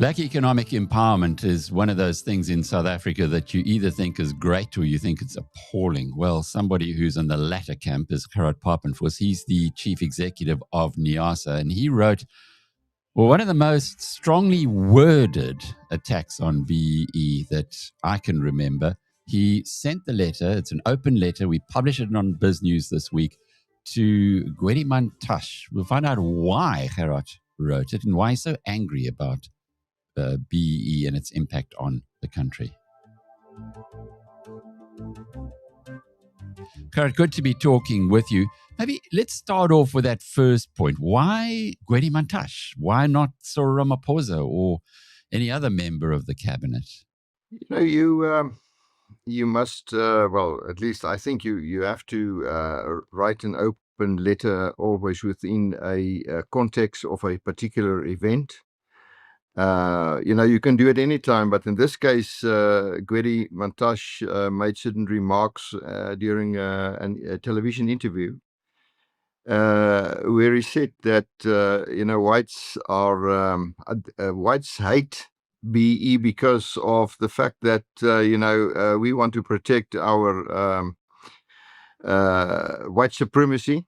Black economic empowerment is one of those things in South Africa that you either think is great or you think it's appalling. Well, somebody who's in the latter camp is Gerhard Papenfus. He's the chief executive of NEASA, and he wrote one of the most strongly worded attacks on BEE that I can remember. He sent the letter. It's an open letter. We published it on Biznews this week to Gwede Mantashe. We'll find out why Gerhard wrote it and why he's so angry about BEE and its impact on the country. Gerhard, good to be talking with you. Maybe let's start off with that first point. Why Gwede Mantashe? Why not Cyril Ramaphosa or any other member of the cabinet? You must, well, at least I think you have to write an open letter always within a context of a particular event. You can do it anytime, but in this case, Gwede Mantashe made certain remarks during a television interview where he said that whites hate BE because of the fact that we want to protect our white supremacy.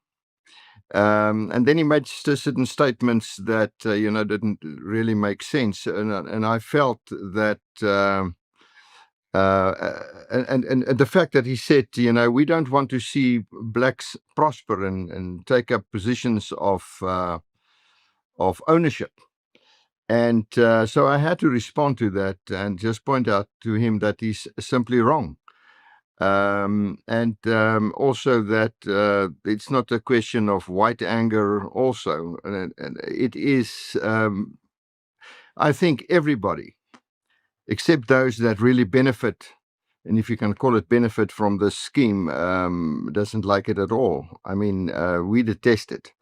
And then he made certain statements that didn't really make sense, and I felt that and the fact that he said we don't want to see blacks prosper and take up positions of ownership. And so I had to respond to that and just point out to him that he's simply wrong. And also that it's not a question of white anger also. And it is, I think everybody, except those that really benefit, and if you can call it benefit from the scheme, doesn't like it at all. I mean, we detest it.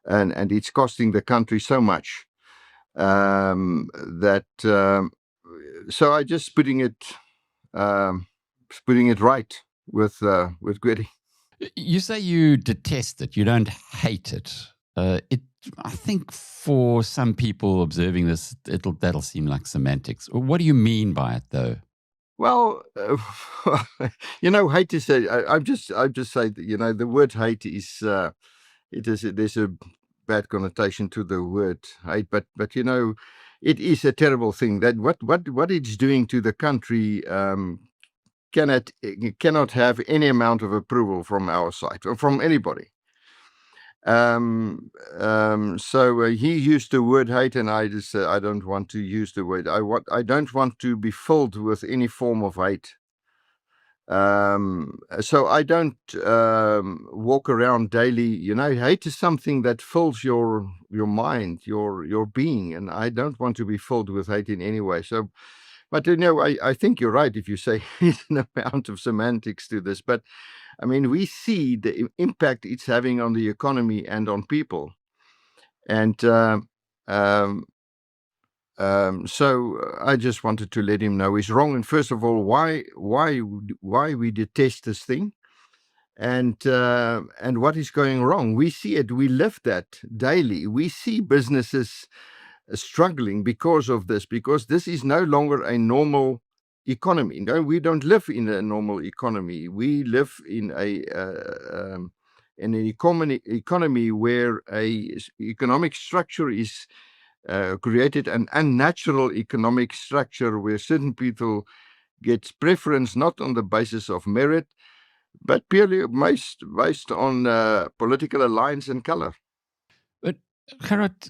And it's costing the country so much that, so I just putting it right with Gwede. You say you detest it, you don't hate it. I think for some people observing this, that'll seem like semantics. What do you mean by it, though? Well, hate is I just say that the word hate is there's a bad connotation to the word hate, but it is a terrible thing that what it's doing to the country cannot have any amount of approval from our side or from anybody. So he used the word hate, and I just I don't want to use the word. I don't want to be filled with any form of hate. So I don't walk around daily. Hate is something that fills your mind, your being, and I don't want to be filled with hate in any way. So, but I think you're right if you say there's an amount of semantics to this. But I mean, we see the impact it's having on the economy and on people, and so I just wanted to let him know he's wrong. And first of all, why we detest this thing, and what is going wrong. We see it. We live that daily. We see businesses struggling because of this, because this is no longer a normal economy. No, we don't live in a normal economy. We live in an economy where a economic structure is created, an unnatural economic structure where certain people get preference not on the basis of merit, but purely based on political alliance and color. But Gerhard,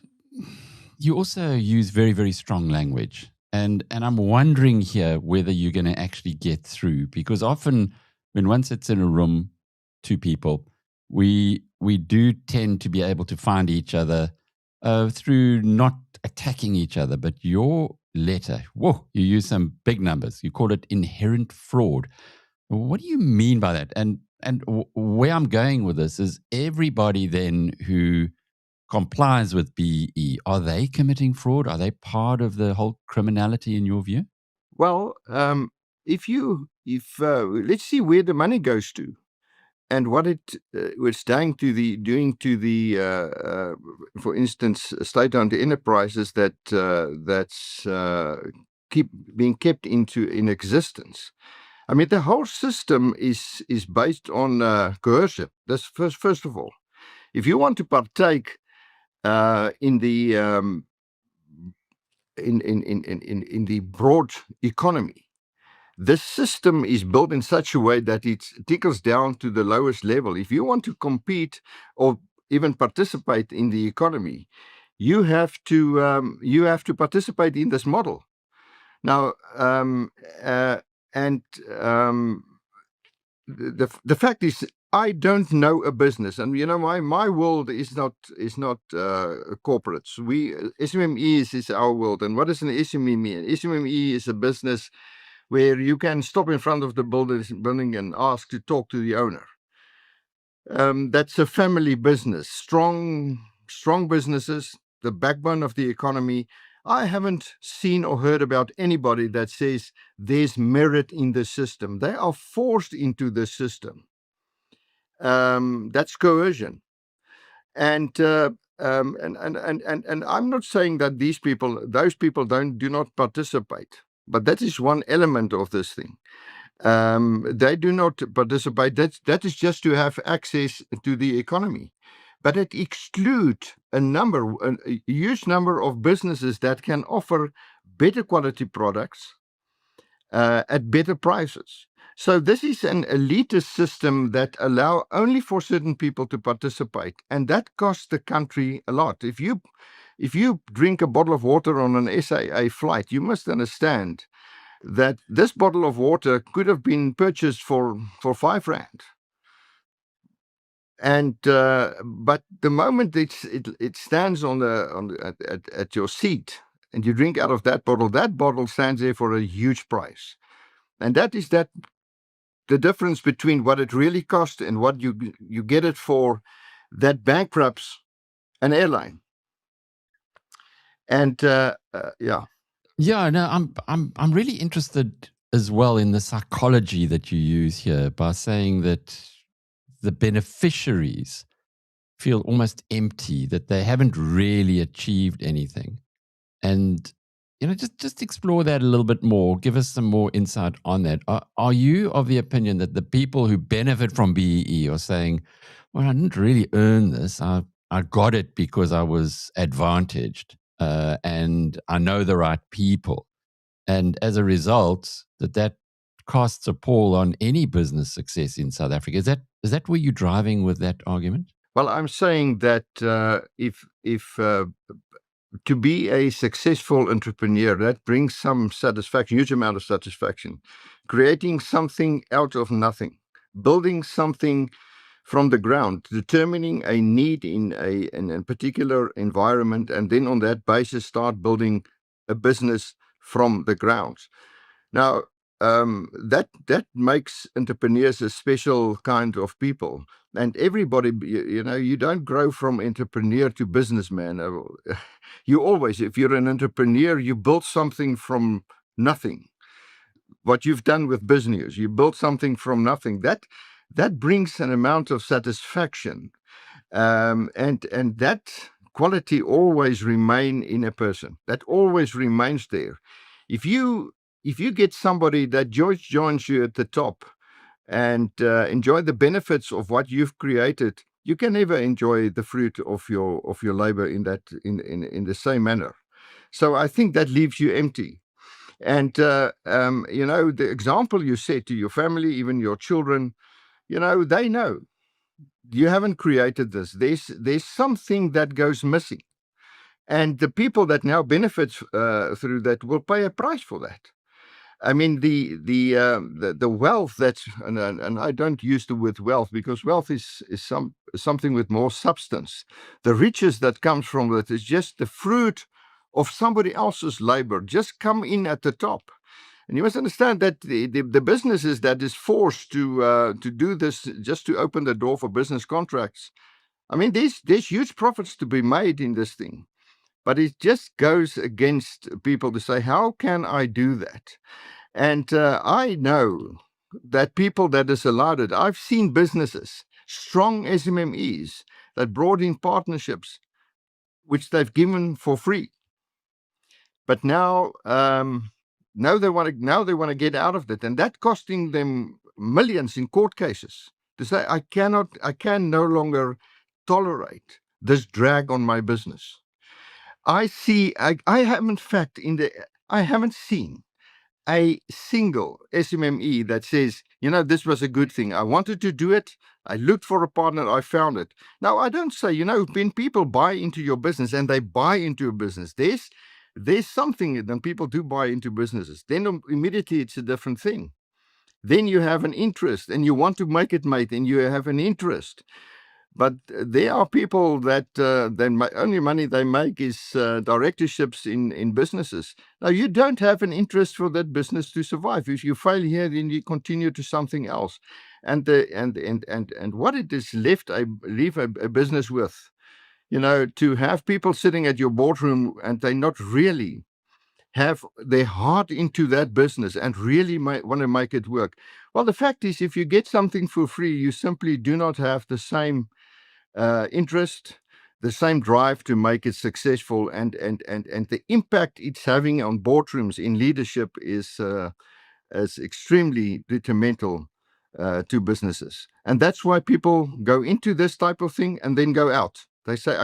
you also use very, very strong language. And I'm wondering here whether you're going to actually get through, because often when one sits in a room, two people, we do tend to be able to find each other through not attacking each other. But your letter, you use some big numbers. You call it inherent fraud. What do you mean by that? And where I'm going with this is everybody then who complies with BE, are they committing fraud? Are they part of the whole criminality in your view? Well, if let's see where the money goes to. what it was doing to the for instance, state-owned enterprises that's keep being kept in existence. I mean, the whole system is based on coercion. That's first of all. If you want to partake in the in the broad economy, this system is built in such a way that it trickles down to the lowest level. If you want to compete or even participate in the economy, you have to participate in this model. Now, the fact is, I don't know a business, and my world is not corporates. SMME is our world, and what is an SMME? An SMME is a business where you can stop in front of the building and ask to talk to the owner. That's a family business, strong businesses, the backbone of the economy. I haven't seen or heard about anybody that says there's merit in the system. They are forced into the system. That's coercion. And I'm not saying that those people do not participate, but that is one element of this thing. They do not participate. That is just to have access to the economy. But it excludes a huge number of businesses that can offer better quality products at better prices. So this is an elitist system that allow only for certain people to participate, and that costs the country a lot. If you drink a bottle of water on an SAA flight, you must understand that this bottle of water could have been purchased for 5 rand. And but the moment it stands at your seat and you drink out of that bottle stands there for a huge price. And that is the difference between what it really costs and what you get it for, that bankrupts an airline. And yeah. Yeah, no, I'm really interested as well in the psychology that you use here by saying that the beneficiaries feel almost empty, that they haven't really achieved anything. And just explore that a little bit more. Give us some more insight on that. Are you of the opinion that the people who benefit from BEE are saying, well, I didn't really earn this. I got it because I was advantaged and I know the right people. And as a result, that casts a pall on any business success in South Africa. Is that where you're driving with that argument? Well, I'm saying that if to be a successful entrepreneur, that brings some satisfaction, huge amount of satisfaction. Creating something out of nothing, building something from the ground, determining a need in a particular environment, and then on that basis start building a business from the ground. Now, that makes entrepreneurs a special kind of people. And everybody, you don't grow from entrepreneur to businessman. You always, if you're an entrepreneur, you build something from nothing. What you've done with Biznews, you built something from nothing. That brings an amount of satisfaction, and that quality always remain in a person. That always remains there. If you get somebody that joins you at the top and enjoy the benefits of what you've created, you can never enjoy the fruit of your labor in the same manner. So I think that leaves you empty. And the example you set to your family, even your children, they know you haven't created this. There's something that goes missing, and the people that now benefit through that will pay a price for that. I mean, the wealth that's, and I don't use the word wealth because wealth is something with more substance. The riches that comes from that is just the fruit of somebody else's labor, just come in at the top. And you must understand that the businesses that is forced to do this just to open the door for business contracts, I mean, there's huge profits to be made in this thing. But it just goes against people to say, how can I do that? And I know that people that has allowed it. I've seen businesses, strong SMMEs, that brought in partnerships, which they've given for free. But now they want to get out of it, and that costing them millions in court cases to say, I can no longer tolerate this drag on my business. I haven't seen a single SMME that says, this was a good thing. I wanted to do it. I looked for a partner. I found it. Now, I don't say, when people buy into your business and they buy into a business, there's something that people do buy into businesses. Then immediately it's a different thing. Then you have an interest and you want to make it, mate, and you have an interest. But there are people that only money they make is directorships in businesses. Now, you don't have an interest for that business to survive. If you fail here, then you continue to something else. And what it is left, I leave a business with, to have people sitting at your boardroom and they not really have their heart into that business and really want to make it work. Well, the fact is, if you get something for free, you simply do not have the same interest, the same drive to make it successful, and the impact it's having on boardrooms in leadership is extremely detrimental to businesses. And that's why people go into this type of thing and then go out. They say,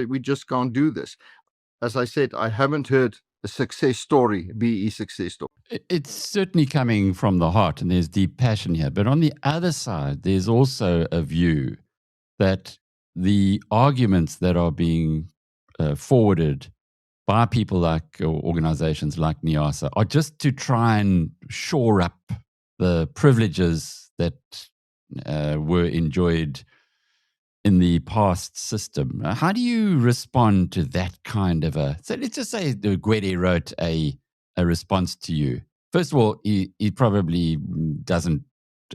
we just can't do this. As I said, I haven't heard a success story be a success story. It's certainly coming from the heart, and there's deep passion here. But on the other side, there's also a view that the arguments that are being forwarded by people like organizations like NEASA are just to try and shore up the privileges that were enjoyed in the past system. How do you respond to that kind of so let's just say Gwede wrote a response to you. First of all, he probably doesn't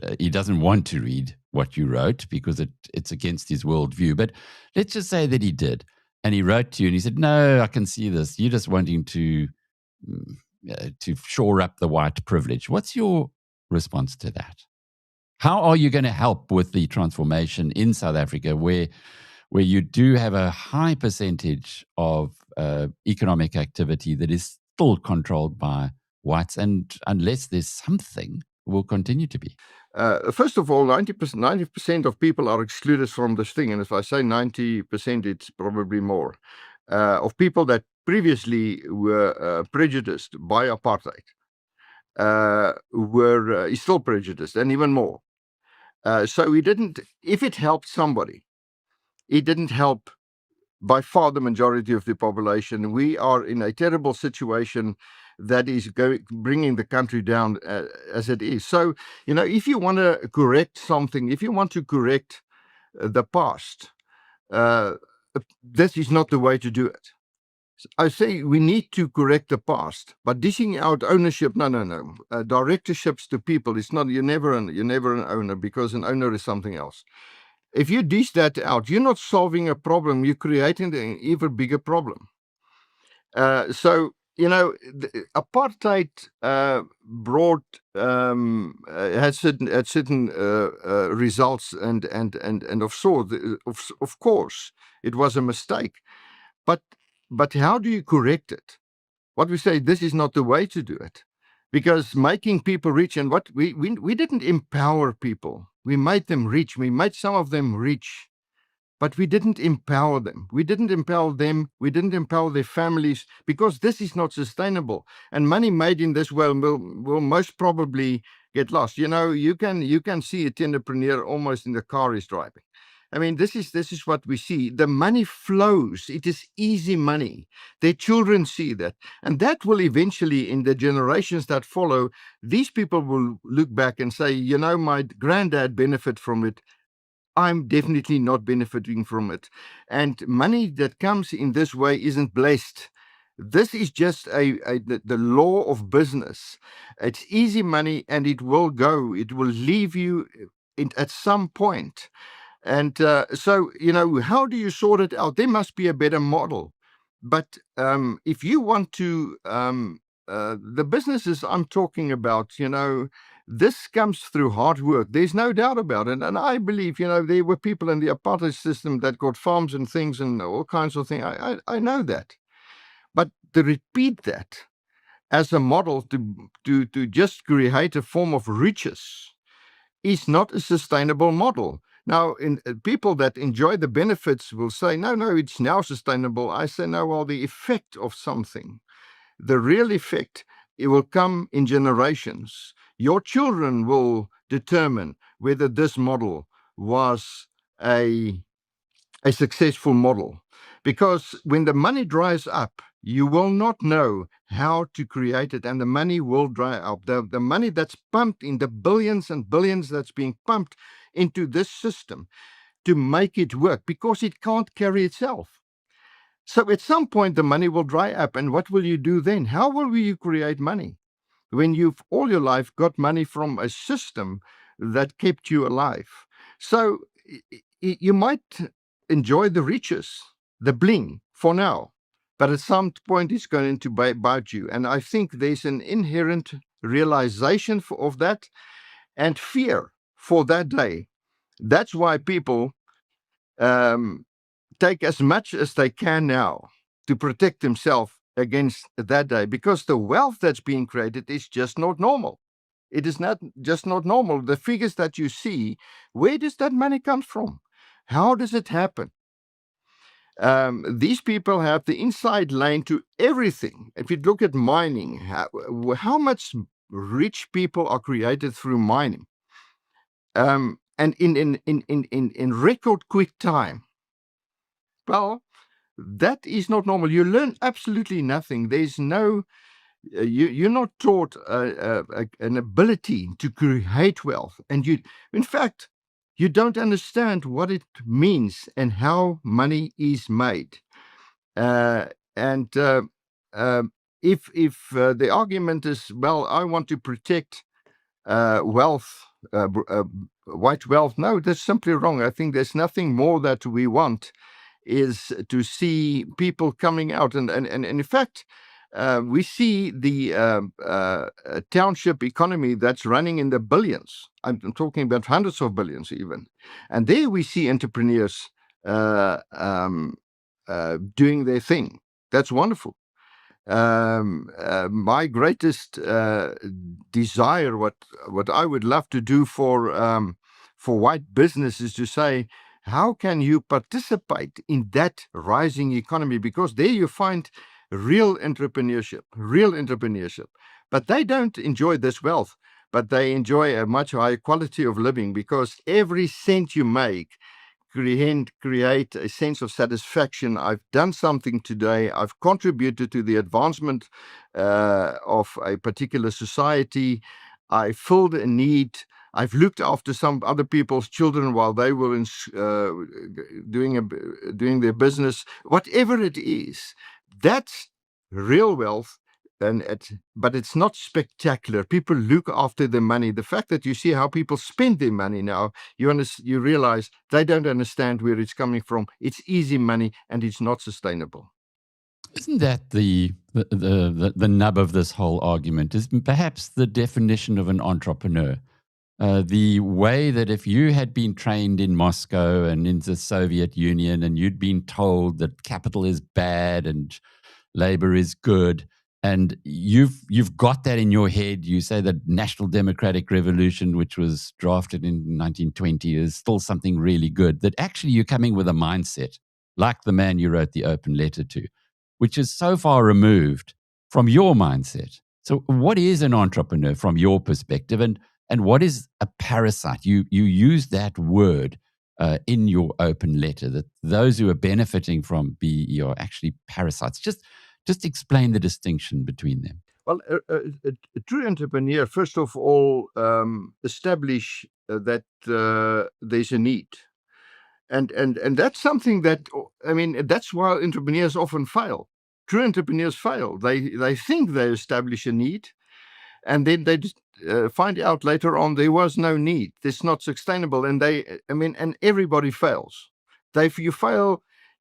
want to read what you wrote because it's against his worldview. But let's just say that he did. And he wrote to you and he said, no, I can see this. You're just wanting to shore up the white privilege. What's your response to that? How are you going to help with the transformation in South Africa where you do have a high percentage of economic activity that is still controlled by whites, and unless there's something, will continue to be? First of all, 90% of people are excluded from this thing. And if I say 90%, it's probably more. Of people that previously were prejudiced by apartheid were still prejudiced, and even more. So if it helped somebody, it didn't help by far the majority of the population. We are in a terrible situation that is bringing the country down as it is. So, if you want to correct something, if you want to correct the past, this is not the way to do it. I say we need to correct the past, but dishing out ownership, no. Directorships to people, it's not. You're never an owner, because an owner is something else. If you dish that out, you're not solving a problem. You're creating an even bigger problem. Apartheid had certain results, and of sort. Of course, it was a mistake, but how do you correct it? What we say, this is not the way to do it, because making people rich, and what we didn't empower people. We made them rich. We made some of them rich. But we didn't empower them. We didn't empower them. We didn't empower their families, because this is not sustainable. And money made in this way will most probably get lost. You can see a entrepreneur almost in the car he's driving. I mean, this is what we see. The money flows. It is easy money. Their children see that. And that will eventually, in the generations that follow, these people will look back and say, my granddad benefited from it. I'm definitely not benefiting from it. And money that comes in this way isn't blessed. This is just the law of business. It's easy money, and it will go. It will leave you at some point. And so, how do you sort it out? There must be a better model. But if you want to, the businesses I'm talking about, This comes through hard work. There's no doubt about it. And I believe, there were people in the apartheid system that got farms and things and all kinds of things. I know that. But to repeat that as a model to just create a form of riches is not a sustainable model. Now, people that enjoy the benefits will say, no, it's now sustainable. I say, no, well, the effect of something, the real effect, it will come in generations. Your children will determine whether this model was a successful model. Because when the money dries up, you will not know how to create it, and the money will dry up. The money that's pumped in, the billions and billions that's being pumped into this system to make it work, because it can't carry itself. So at some point, the money will dry up, and what will you do then? How will you create money when you've all your life got money from a system that kept you alive? So you might enjoy the riches, the bling for now, but at some point it's going to bite you. And I think there's an inherent realization of that and fear for that day. That's why people take as much as they can now to protect themselves against that day, because the wealth that's being created is just not normal. It is not just not normal. The figures that you see, where does that money come from? How does it happen? These people have the inside lane to everything. If you look at mining, how much rich people are created through mining, and in record quick time. Well, that is not normal. You learn absolutely nothing. There's no, you're not taught an ability to create wealth. And in fact, you don't understand what it means and how money is made. And if the argument is, well, I want to protect wealth, white wealth, no, that's simply wrong. I think there's nothing more that we want is to see people coming out. And in fact, we see the township economy that's running in the billions. I'm talking about hundreds of billions even. And there we see entrepreneurs doing their thing. That's wonderful. My greatest desire, what I would love to do for white business, is to say, how can you participate in that rising economy? Because there you find real entrepreneurship. But they don't enjoy this wealth, but they enjoy a much higher quality of living, because every cent you make create a sense of satisfaction. I've done something today. I've contributed to the advancement of a particular society. I filled a need. I've looked after some other people's children while they were doing their business. Whatever it is, that's real wealth. But it's not spectacular. People look after their money. The fact that you see how people spend their money now, you realize they don't understand where it's coming from. It's easy money and it's not sustainable. Isn't that the nub of this whole argument? Is perhaps the definition of an entrepreneur? The way that if you had been trained in Moscow and in the Soviet Union and you'd been told that capital is bad and labor is good, and you've got that in your head. You say that National Democratic Revolution, which was drafted in 1920, is still something really good. That actually you're coming with a mindset, like the man you wrote the open letter to, which is so far removed from your mindset. So what is an entrepreneur from your perspective? And what is a parasite? You use that word in your open letter, that those who are benefiting from BEE are actually parasites. Just explain the distinction between them. Well, a true entrepreneur, first of all, establish that there's a need. And that's something that, that's why entrepreneurs often fail. True entrepreneurs fail. They think they establish a need, and then they just find out later on there was no need. It's not sustainable. And and everybody fails. You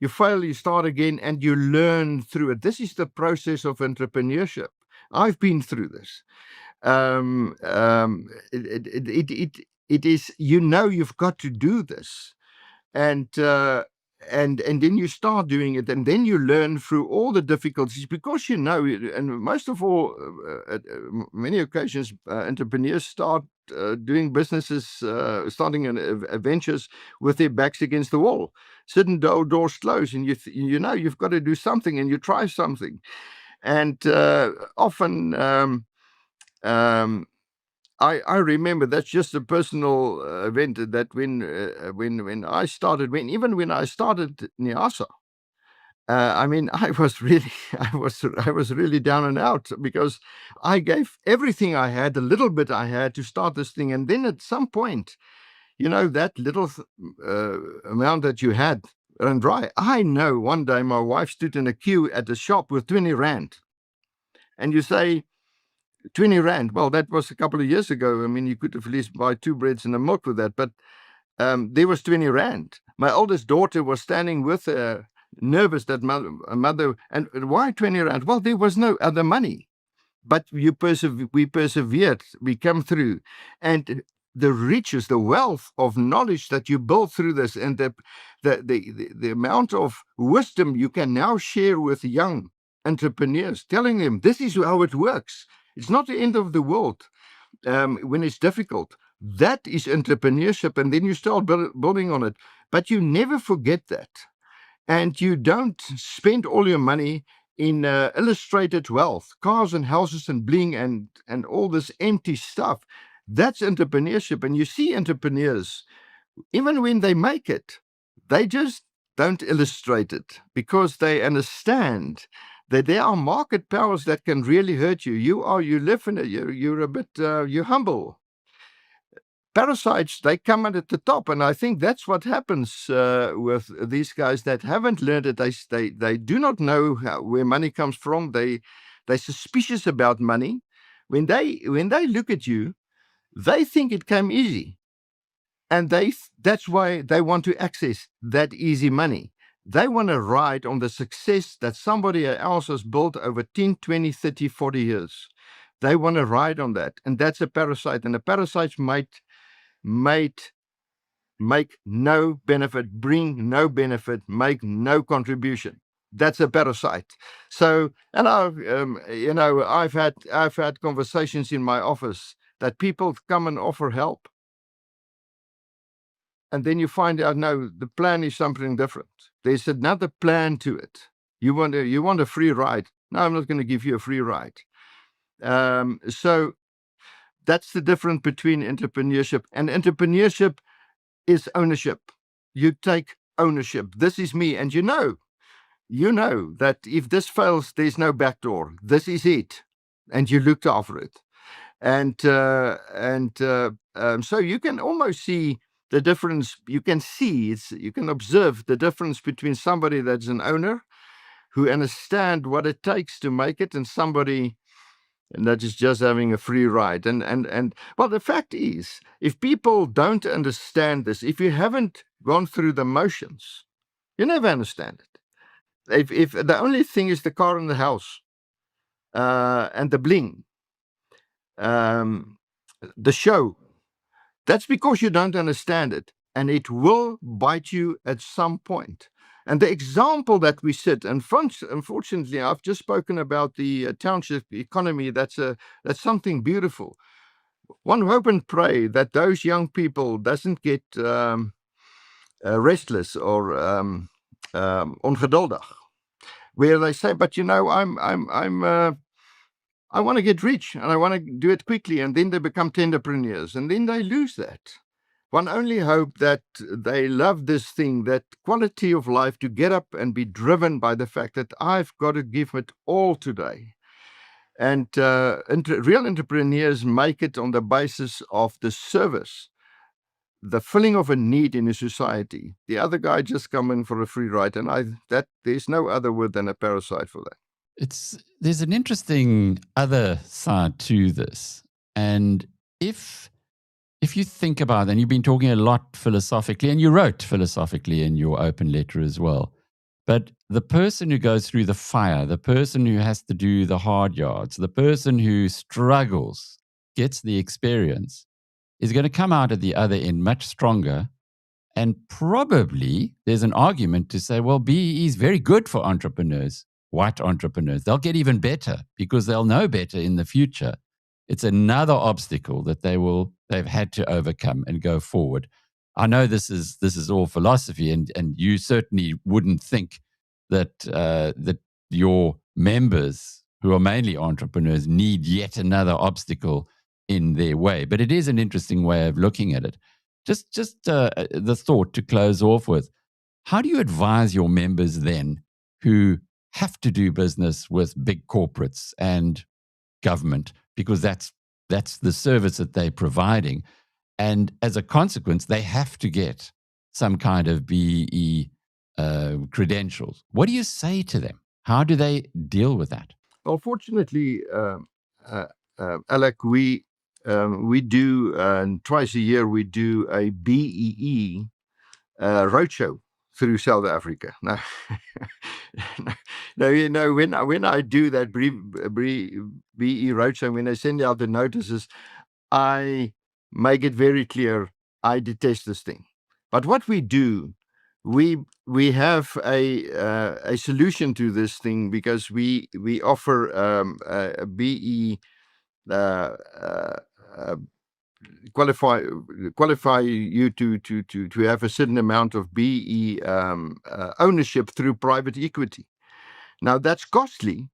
fail, you start again, and you learn through it. This is the process of entrepreneurship. I've been through this. It is, you've got to do this, and and then you start doing it, and then you learn through all the difficulties, because and most of all, at many occasions, entrepreneurs start doing businesses, starting ventures with their backs against the wall, sitting doors closed, and you've got to do something, and you try something, and often. I remember, that's just a personal event, that when I started, when I started NEASA, I mean, I was really I was really down and out, because I gave everything I had, the little bit I had, to start this thing, and then at some point, that little amount that you had ran dry. I know one day my wife stood in a queue at the shop with 20 rand, and you say, 20 rand. Well, that was a couple of years ago. I mean, you could at least buy 2 breads and a milk with that. But there was 20 rand. My oldest daughter was standing with her, nervous, that mother. And why 20 rand? Well, there was no other money. But we persevered. We come through. And the riches, the wealth of knowledge that you build through this, and the amount of wisdom you can now share with young entrepreneurs, telling them this is how it works. It's not the end of the world when it's difficult. That is entrepreneurship, and then you start building on it. But you never forget that. And you don't spend all your money in illustrated wealth, cars and houses and bling and all this empty stuff. That's entrepreneurship. And you see entrepreneurs, even when they make it, they just don't illustrate it, because they understand that there are market powers that can really hurt you. You live in it. You're a bit, you're humble. Parasites, they come in at the top, and I think that's what happens with these guys that haven't learned it. They do not know where money comes from. They're suspicious about money. When they look at you, they think it came easy, and that's why they want to access that easy money. They want to ride on the success that somebody else has built over 10, 20, 30, 40 years. They want to ride on that. And that's a parasite. And the parasites might make no benefit, bring no benefit, make no contribution. That's a parasite. So, and I've had conversations in my office that people come and offer help, and then you find out, no, the plan is something different. There's another plan to it. You want a free ride? No, I'm not going to give you a free ride. So that's the difference between entrepreneurship. And entrepreneurship is ownership. You take ownership. This is me. And you know that if this fails, there's no back door. This is it. And you looked after it. And so you can almost see the difference. You can observe the difference between somebody that's an owner who understands what it takes to make it, and somebody that is just having a free ride. And well, the fact is, if people don't understand this, if you haven't gone through the motions, you never understand it. If the only thing is the car and the house, and the bling, the show, that's because you don't understand it, and it will bite you at some point. And the example that we set, and unfortunately, I've just spoken about the township economy. That's something beautiful. One hope and pray that those young people doesn't get restless or ongeduldig, where they say, "But I want to get rich, and I want to do it quickly," and then they become tenderpreneurs, and then they lose that. One only hope that they love this thing, that quality of life, to get up and be driven by the fact that I've got to give it all today. And real entrepreneurs make it on the basis of the service, the filling of a need in a society. The other guy just come in for a free ride, and there's no other word than a parasite for that. There's an interesting other side to this. And if you think about it, and you've been talking a lot philosophically, and you wrote philosophically in your open letter as well, but the person who goes through the fire, the person who has to do the hard yards, the person who struggles gets the experience is going to come out at the other end much stronger. And probably there's an argument to say, well, BEE is very good for entrepreneurs, white entrepreneurs. They'll get even better because they'll know better in the future. It's another obstacle that they've had to overcome and go forward. I know this is all philosophy, and you certainly wouldn't think that that your members, who are mainly entrepreneurs, need yet another obstacle in their way. But it is an interesting way of looking at it. Just the thought to close off with: how do you advise your members then, who have to do business with big corporates and government, because that's the service that they're providing, and as a consequence, they have to get some kind of BEE credentials? What do you say to them? How do they deal with that? Well, fortunately, Alec, we do twice a year we do a BEE roadshow through South Africa. Now, now, when I do that BEE roadshow, when I send out the notices, I make it very clear I detest this thing. But what we do, we have a solution to this thing, because we offer a BE qualify you to have a certain amount of BE ownership through private equity. Now that's costly,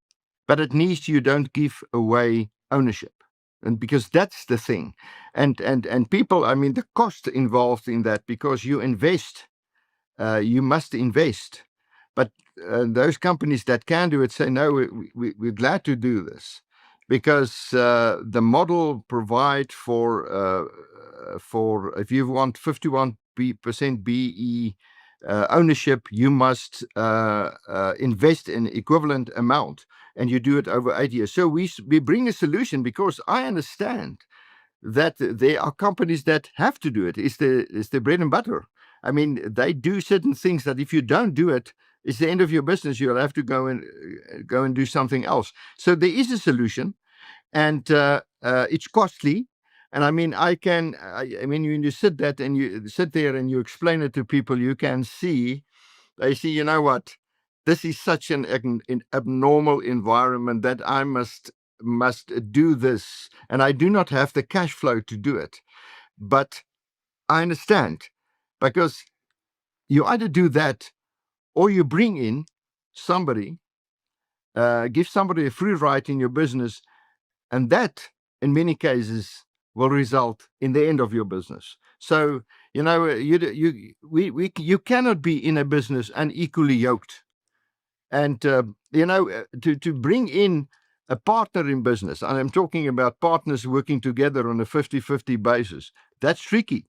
but at least you don't give away ownership. And because that's the thing, and people, I mean, the cost involved in that, because you invest, you must invest. But those companies that can do it say, no, we're glad to do this, because the model provide for if you want 51% BE ownership, you must invest an equivalent amount, and you do it over 8 years. So we bring a solution, because I understand that there are companies that have to do it. It's the bread and butter. I mean, they do certain things that if you don't do it, it's the end of your business. You'll have to go and do something else. So there is a solution, and it's costly. And I mean, I mean, when you sit there and you explain it to people, you can see, they see, you know what, this is such an abnormal environment that I must do this, and I do not have the cash flow to do it. But I understand, because you either do that, or you bring in somebody, give somebody a free ride in your business, and that, in many cases, will result in the end of your business. So, you know, you cannot be in a business unequally yoked. And, you know, to bring in a partner in business, and I'm talking about partners working together on a 50-50 basis, that's tricky.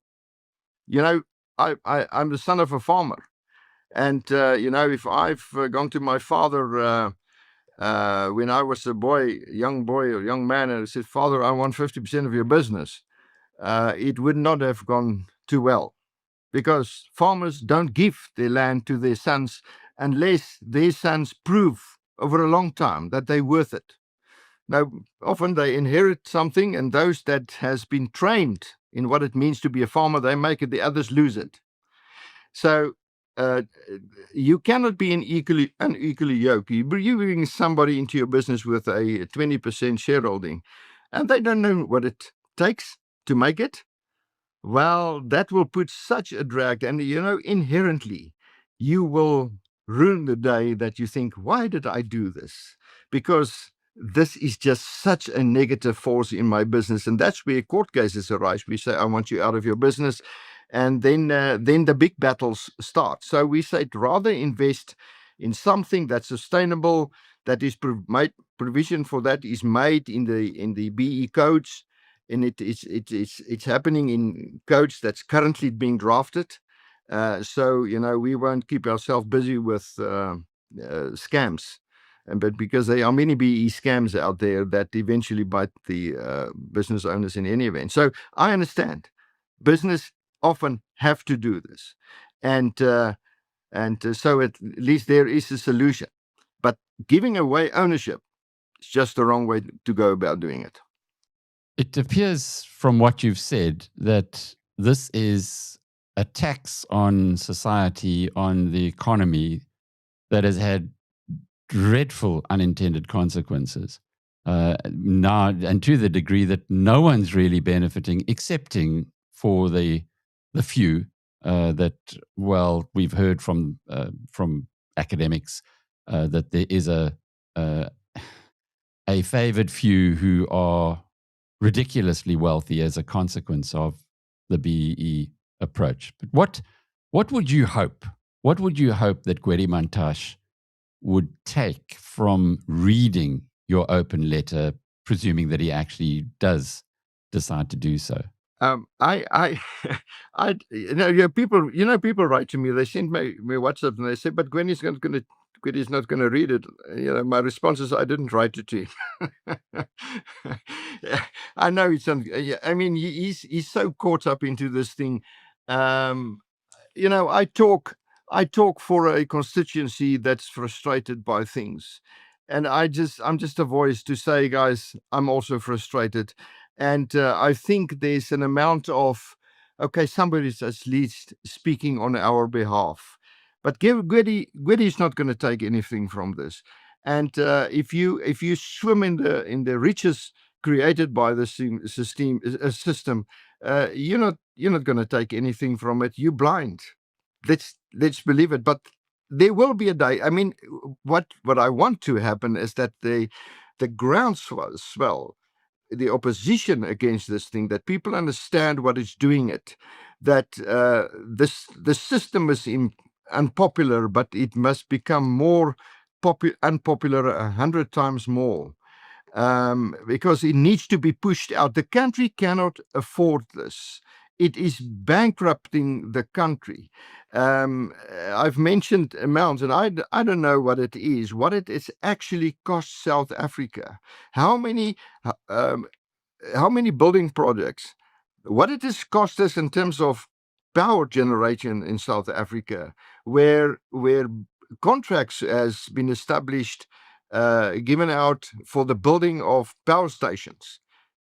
You know, I'm the son of a farmer. And, you know, if I've gone to my father when I was a young boy or young man, and I said, Father, I want 50% of your business, it would not have gone too well, because farmers don't give their land to their sons unless their sons prove over a long time that they're worth it. Now, often they inherit something, and those that has been trained in what it means to be a farmer, they make it, the others lose it. So you cannot be unequally yoked. You bring somebody into your business with a 20% shareholding, and they don't know what it takes to make it. Well, that will put such a drag, and, you know, inherently, you will ruin the day that you think, why did I do this? Because this is just such a negative force in my business. And that's where court cases arise. We say, I want you out of your business. And then the big battles start. So we say, rather invest in something that's sustainable, that is provision for that is made in the BE codes, and it's happening in codes that's currently being drafted. So, you know, we won't keep ourselves busy with scams. But because there are many BE scams out there that eventually bite the business owners in any event. So I understand business often have to do this. And so at least there is a solution. But giving away ownership is just the wrong way to go about doing it. It appears from what you've said that this is a tax on society, on the economy, that has had dreadful unintended consequences. Now, and to the degree that no one's really benefiting, excepting for the few that, well, we've heard from academics that there is a favored few who are ridiculously wealthy as a consequence of the BEE approach. But what would you hope? What would you hope that Gwede Mantashe would take from reading your open letter, presuming that he actually does decide to do so? People write to me. They send me WhatsApp and they say, "But Gwenny's not going to read it." My response is, "I didn't write it to him." I know it's. I mean, he's so caught up into this thing. I talk for a constituency that's frustrated by things, and I'm just a voice to say, guys, I'm also frustrated, and I think there's an amount of, okay, somebody's at least speaking on our behalf, but Gwede is not going to take anything from this, and if you swim in the riches created by the system, you're not going to take anything from it. You're blind. Let's believe it. But there will be a day. I mean, what I want to happen is that the groundswell, the opposition against this thing, that people understand what is doing it, that the system is unpopular, but it must become more unpopular 100 times more. Because it needs to be pushed out. The country cannot afford this. It is bankrupting the country. I've mentioned amounts, and I don't know what it is. What it is actually cost South Africa? How many building projects? What it has cost us in terms of power generation in South Africa, where contracts has been established, given out for the building of power stations.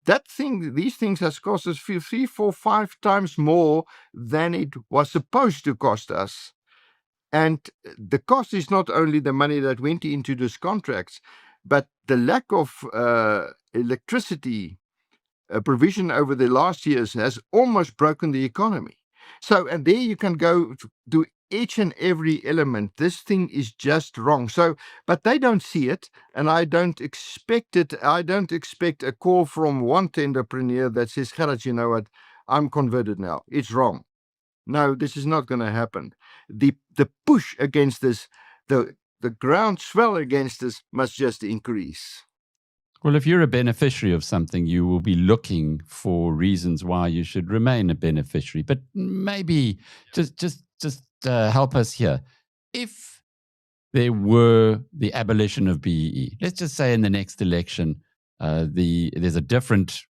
These things has cost us 3, 4, 5 times more than it was supposed to cost us. And the cost is not only the money that went into those contracts, but the lack of electricity provision over the last years has almost broken the economy. So, and there you can go to each and every element. This thing is just wrong. So, but they don't see it, and I don't expect it. I don't expect a call from one tenderpreneur that says, "Gerhard, you know what? I'm converted now. It's wrong." No, this is not going to happen. The push against this, the groundswell against this must just increase. Well, if you're a beneficiary of something, you will be looking for reasons why you should remain a beneficiary. But maybe just help us here. If there were the abolition of BEE, let's just say in the next election, there's a different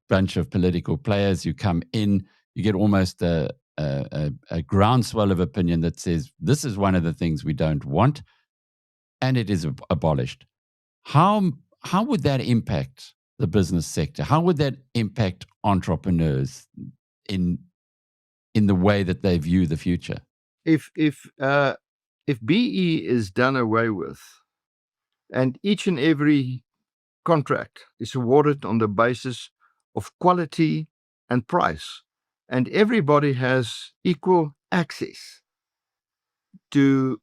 bunch of political players who come in, you get almost a groundswell of opinion that says this is one of the things we don't want, and it is abolished. How would that impact the business sector? How would that impact entrepreneurs in the way that they view the future? If BE is done away with, and each and every contract is awarded on the basis of quality and price, and everybody has equal access to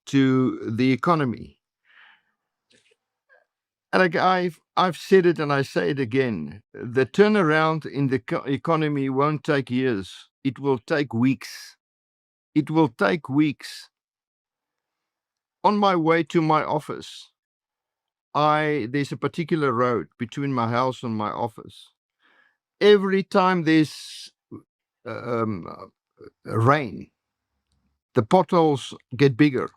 the economy. And like I've said it and I say it again, the turnaround in the economy won't take years. It will take weeks. It will take weeks. On my way to my office, there's a particular road between my house and my office. Every time there's rain, the potholes get bigger.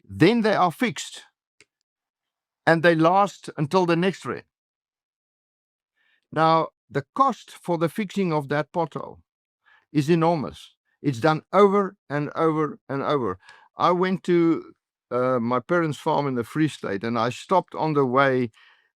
Then they are fixed, and they last until the next rain. Now, the cost for the fixing of that pothole is enormous. It's done over and over and over. I went to my parents' farm in the Free State, and I stopped on the way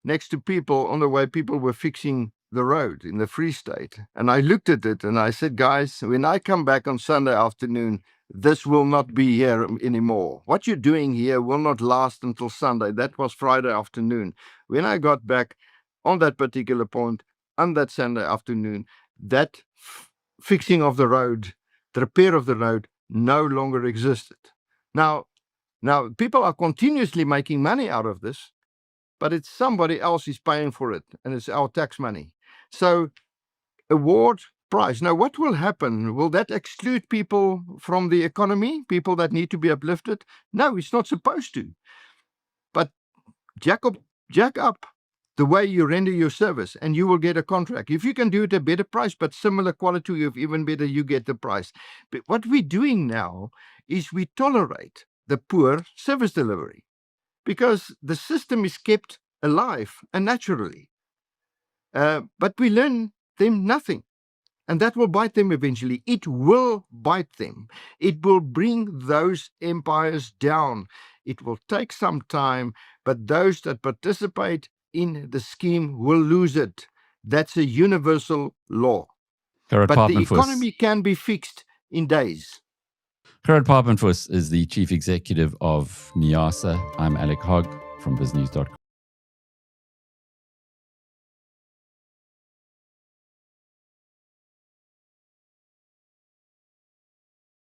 next to people on the way people were fixing the road in the Free State. And I looked at it and I said, guys, when I come back on Sunday afternoon, this will not be here anymore. What you're doing here will not last until Sunday. That was Friday afternoon. When I got back on that particular point, on that Sunday afternoon, that fixing of the road, the repair of the road, no longer existed. Now, people are continuously making money out of this, but it's somebody else is paying for it, and it's our tax money. So, award prize. Now, what will happen? Will that exclude people from the economy, people that need to be uplifted? No, it's not supposed to. But jack up the way you render your service, and you will get a contract. If you can do it at a better price, but similar quality, if even better, you get the price. But what we're doing now is we tolerate the poor service delivery because the system is kept alive and naturally. But we learn them nothing. And that will bite them eventually. It will bite them. It will bring those empires down. It will take some time, but those that participate in the scheme will lose it. That's a universal law. Gerhard But the Papenfus. economy can be fixed in days. Gerhard Papenfus is the Chief Executive of NEASA. I'm Alec Hogg from Biznews.com.